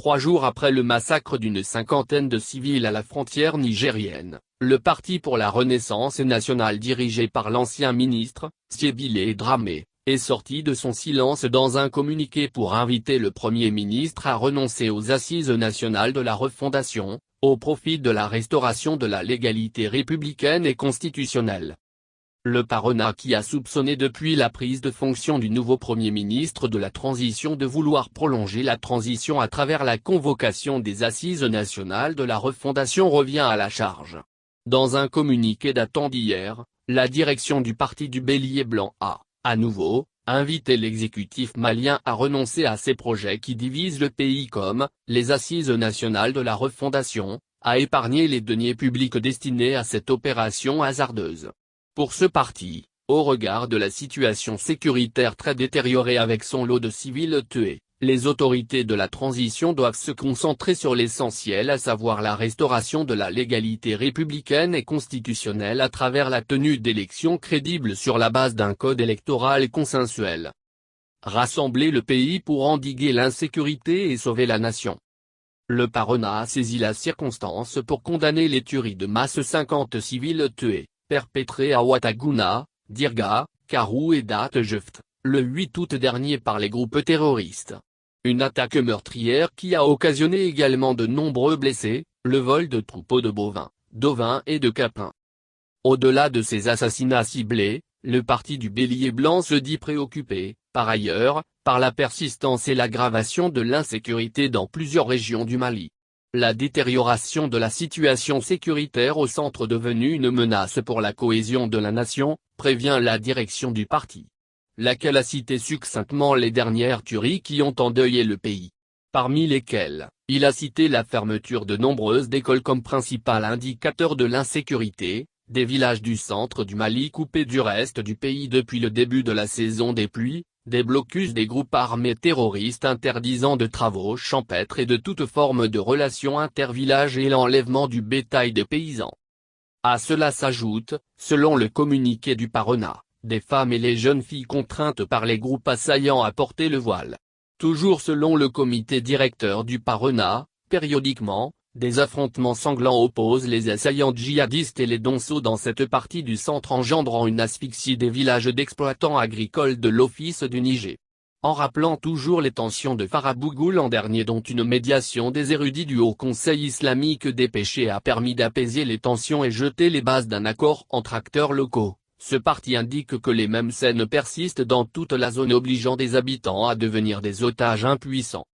3 jours après le massacre d'une cinquantaine de civils à la frontière nigérienne, le Parti pour la Renaissance nationale dirigé par l'ancien ministre, Siebile Dramé, est sorti de son silence dans un communiqué pour inviter le Premier ministre à renoncer aux assises nationales de la refondation, au profit de la restauration de la légalité républicaine et constitutionnelle. Le Parona, qui a soupçonné depuis la prise de fonction du nouveau Premier ministre de la transition de vouloir prolonger la transition à travers la convocation des assises nationales de la refondation, revient à la charge. Dans un communiqué datant d'hier, la direction du parti du Bélier Blanc a, à nouveau, invité l'exécutif malien à renoncer à ces projets qui divisent le pays comme les assises nationales de la refondation, à épargner les deniers publics destinés à cette opération hasardeuse. Pour ce parti, au regard de la situation sécuritaire très détériorée avec son lot de civils tués, les autorités de la transition doivent se concentrer sur l'essentiel, à savoir la restauration de la légalité républicaine et constitutionnelle à travers la tenue d'élections crédibles sur la base d'un code électoral consensuel. Rassembler le pays pour endiguer l'insécurité et sauver la nation. Le Parona a saisi la circonstance pour condamner les tueries de masse 50 civils tués, perpétrées à Ouattaguna, Dirga, Karou et Datejeft, le 8 août dernier par les groupes terroristes. Une attaque meurtrière qui a occasionné également de nombreux blessés, le vol de troupeaux de bovins, d'ovins et de capins. Au-delà de ces assassinats ciblés, le parti du Bélier Blanc se dit préoccupé, par ailleurs, par la persistance et l'aggravation de l'insécurité dans plusieurs régions du Mali. La détérioration de la situation sécuritaire au centre, devenue une menace pour la cohésion de la nation, prévient la direction du parti, laquelle a cité succinctement les dernières tueries qui ont endeuillé le pays. Parmi lesquelles, il a cité la fermeture de nombreuses écoles comme principal indicateur de l'insécurité, des villages du centre du Mali coupés du reste du pays depuis le début de la saison des pluies, des blocus des groupes armés terroristes interdisant de travaux champêtres et de toute forme de relations intervillages et l'enlèvement du bétail des paysans. À cela s'ajoute, selon le communiqué du Parona, des femmes et les jeunes filles contraintes par les groupes assaillants à porter le voile. Toujours selon le comité directeur du Parona, périodiquement, des affrontements sanglants opposent les assaillants djihadistes et les donsos dans cette partie du centre, engendrant une asphyxie des villages d'exploitants agricoles de l'Office du Niger. En rappelant toujours les tensions de Farabougoul l'an dernier, dont une médiation des érudits du Haut Conseil islamique dépêché a permis d'apaiser les tensions et jeter les bases d'un accord entre acteurs locaux, ce parti indique que les mêmes scènes persistent dans toute la zone, obligeant des habitants à devenir des otages impuissants.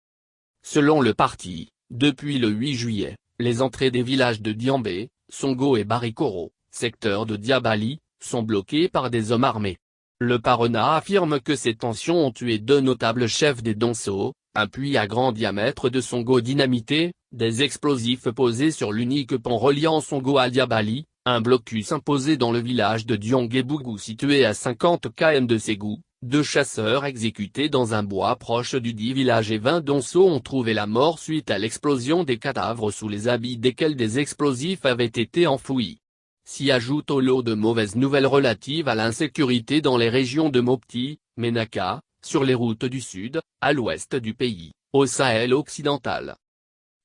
Selon le parti, depuis le 8 juillet, les entrées des villages de Diambé, Songo et Barikoro, secteur de Diabali, sont bloquées par des hommes armés. Le Parona affirme que ces tensions ont tué 2 notables chefs des Donso, un puits à grand diamètre de Songo dynamité, des explosifs posés sur l'unique pont reliant Songo à Diabali, un blocus imposé dans le village de Dianguebougou situé à 50 km de Ségou. 2 chasseurs exécutés dans un bois proche du dit village et 20 Donso ont trouvé la mort suite à l'explosion des cadavres sous les habits desquels des explosifs avaient été enfouis. S'y ajoute au lot de mauvaises nouvelles relatives à l'insécurité dans les régions de Mopti, Ménaka, sur les routes du sud, à l'ouest du pays, au Sahel occidental.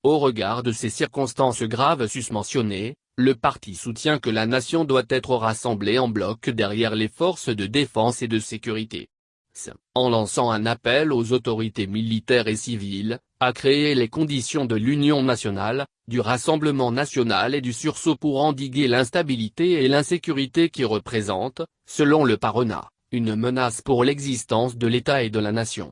Au regard de ces circonstances graves susmentionnées, le parti soutient que la nation doit être rassemblée en bloc derrière les forces de défense et de sécurité. En lançant un appel aux autorités militaires et civiles, à créer les conditions de l'union nationale, du rassemblement national et du sursaut pour endiguer l'instabilité et l'insécurité qui représentent, selon le Parona, une menace pour l'existence de l'État et de la nation.